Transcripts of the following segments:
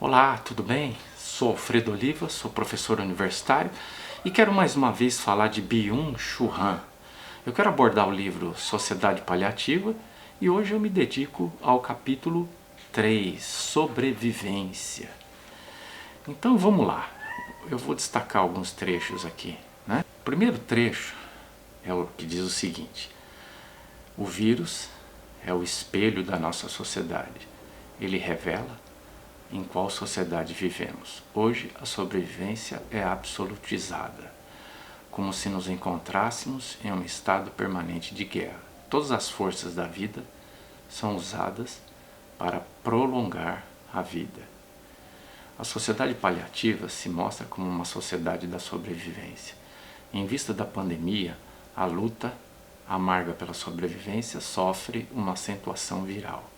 Olá, tudo bem? Sou Alfredo Oliva, sou professor universitário e quero mais uma vez falar de Byung-Chul Han. Eu quero abordar o livro Sociedade Paliativa e hoje eu me dedico ao capítulo 3, Sobrevivência. Então vamos lá, eu vou destacar alguns trechos aqui, né? O primeiro trecho é o que diz o seguinte: o vírus é o espelho da nossa sociedade. Ele revela em qual sociedade vivemos. Hoje a sobrevivência é absolutizada, como se nos encontrássemos em um estado permanente de guerra. Todas as forças da vida são usadas para prolongar a vida. A sociedade paliativa se mostra como uma sociedade da sobrevivência. Em vista da pandemia, a luta amarga pela sobrevivência sofre uma acentuação viral.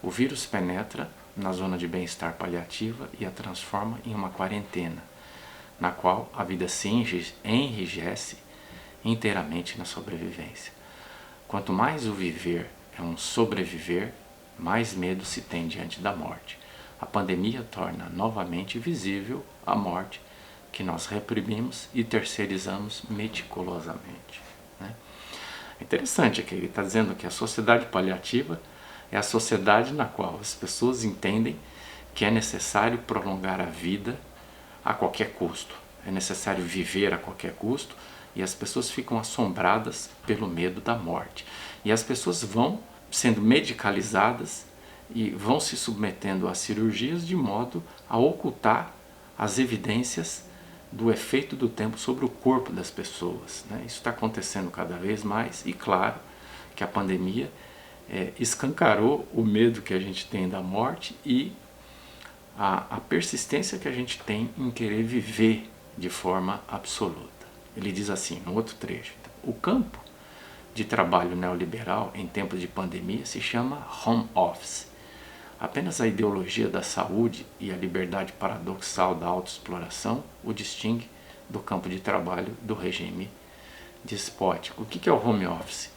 O vírus penetra na zona de bem-estar paliativa e a transforma em uma quarentena, na qual a vida se enrijece inteiramente na sobrevivência. Quanto mais o viver é um sobreviver, mais medo se tem diante da morte. A pandemia torna novamente visível a morte que nós reprimimos e terceirizamos meticulosamente, né? É interessante que ele está dizendo que a sociedade paliativa é a sociedade na qual as pessoas entendem que é necessário prolongar a vida a qualquer custo. É necessário viver a qualquer custo e as pessoas ficam assombradas pelo medo da morte. E as pessoas vão sendo medicalizadas e vão se submetendo a cirurgias de modo a ocultar as evidências do efeito do tempo sobre o corpo das pessoas, né? Isso está acontecendo cada vez mais e claro que a pandemia escancarou o medo que a gente tem da morte e a persistência que a gente tem em querer viver de forma absoluta. Ele diz assim, no outro trecho: o campo de trabalho neoliberal em tempos de pandemia se chama home office. Apenas a ideologia da saúde e a liberdade paradoxal da autoexploração o distingue do campo de trabalho do regime despótico. O que é o home office?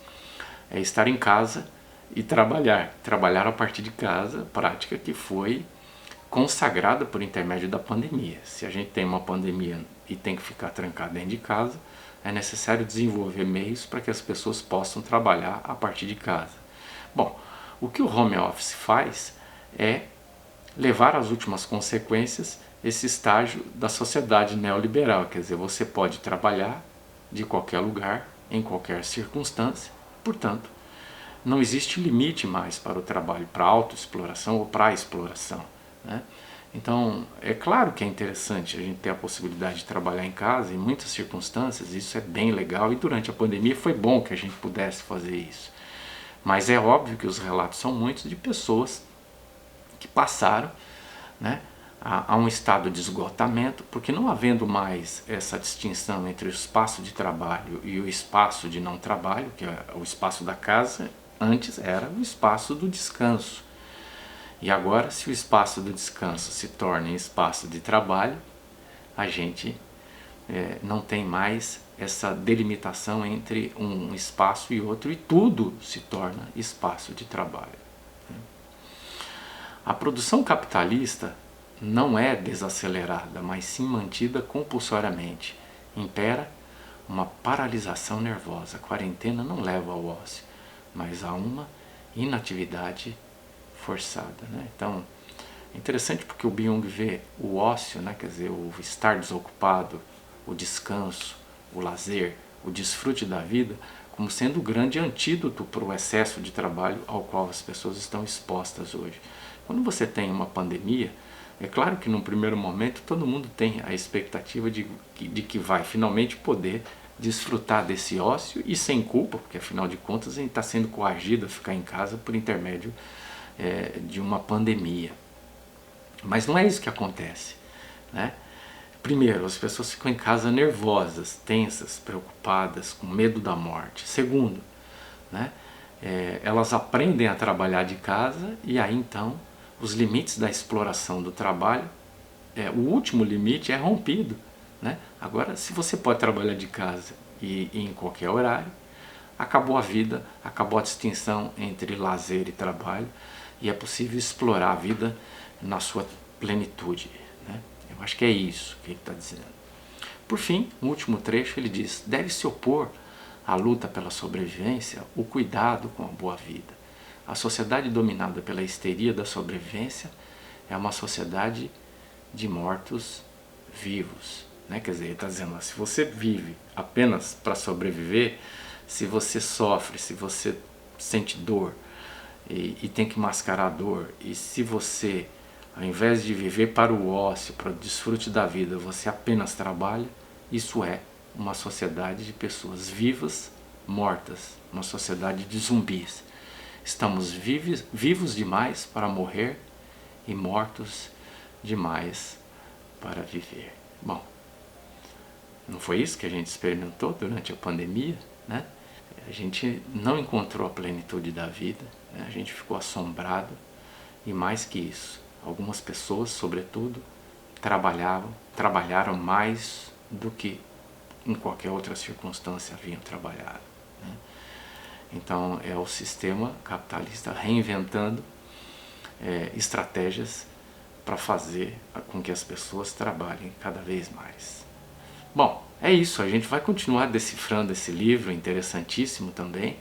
É estar em casa e trabalhar a partir de casa, prática que foi consagrada por intermédio da pandemia. Se a gente tem uma pandemia e tem que ficar trancado dentro de casa, é necessário desenvolver meios para que as pessoas possam trabalhar a partir de casa. Bom, o que o home office faz é levar às últimas consequências esse estágio da sociedade neoliberal, quer dizer, você pode trabalhar de qualquer lugar, em qualquer circunstância, portanto, não existe limite mais para o trabalho, para a autoexploração ou para a exploração, né? Então, é claro que é interessante a gente ter a possibilidade de trabalhar em casa, em muitas circunstâncias, isso é bem legal e durante a pandemia foi bom que a gente pudesse fazer isso. Mas é óbvio que os relatos são muitos de pessoas que passaram, né, a um estado de esgotamento, porque não havendo mais essa distinção entre o espaço de trabalho e o espaço de não trabalho, que é o espaço da casa, antes era o espaço do descanso. E agora, se o espaço do descanso se torna espaço de trabalho, a gente não tem mais essa delimitação entre um espaço e outro, e tudo se torna espaço de trabalho. A produção capitalista não é desacelerada, mas sim mantida compulsoriamente. Impera uma paralisação nervosa. A quarentena não leva ao ócio, mas a uma inatividade forçada, né? Então, é interessante porque o Byung vê o ócio, né, quer dizer, o estar desocupado, o descanso, o lazer, o desfrute da vida, como sendo o grande antídoto para o excesso de trabalho ao qual as pessoas estão expostas hoje. Quando você tem uma pandemia, é claro que num primeiro momento todo mundo tem a expectativa de que vai finalmente poder desfrutar desse ócio e sem culpa, porque afinal de contas a gente está sendo coagido a ficar em casa por intermédio de uma pandemia. Mas não é isso que acontece, né? Primeiro, as pessoas ficam em casa nervosas, tensas, preocupadas, com medo da morte. Segundo, né, elas aprendem a trabalhar de casa e aí então os limites da exploração do trabalho, o último limite é rompido, né? Agora, se você pode trabalhar de casa e em qualquer horário, acabou a vida, acabou a distinção entre lazer e trabalho e é possível explorar a vida na sua plenitude, né? Eu acho que é isso que ele está dizendo. Por fim, no último trecho ele diz: deve se opor à luta pela sobrevivência o cuidado com a boa vida. A sociedade dominada pela histeria da sobrevivência é uma sociedade de mortos vivos, né? Quer dizer, ele está dizendo, se você vive apenas para sobreviver, se você sofre, se você sente dor e tem que mascarar a dor, e se você, ao invés de viver para o ócio, para o desfrute da vida, você apenas trabalha, isso é uma sociedade de pessoas vivas, mortas, uma sociedade de zumbis. Estamos vivos demais para morrer e mortos demais para viver. Bom, não foi isso que a gente experimentou durante a pandemia, né? A gente não encontrou a plenitude da vida, né? A gente ficou assombrado e, mais que isso, algumas pessoas, sobretudo, trabalharam mais do que em qualquer outra circunstância haviam trabalhado, né? Então é o sistema capitalista reinventando estratégias para fazer com que as pessoas trabalhem cada vez mais. Bom, é isso, a gente vai continuar decifrando esse livro interessantíssimo também,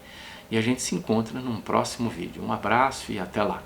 e a gente se encontra num próximo vídeo. Um abraço e até lá!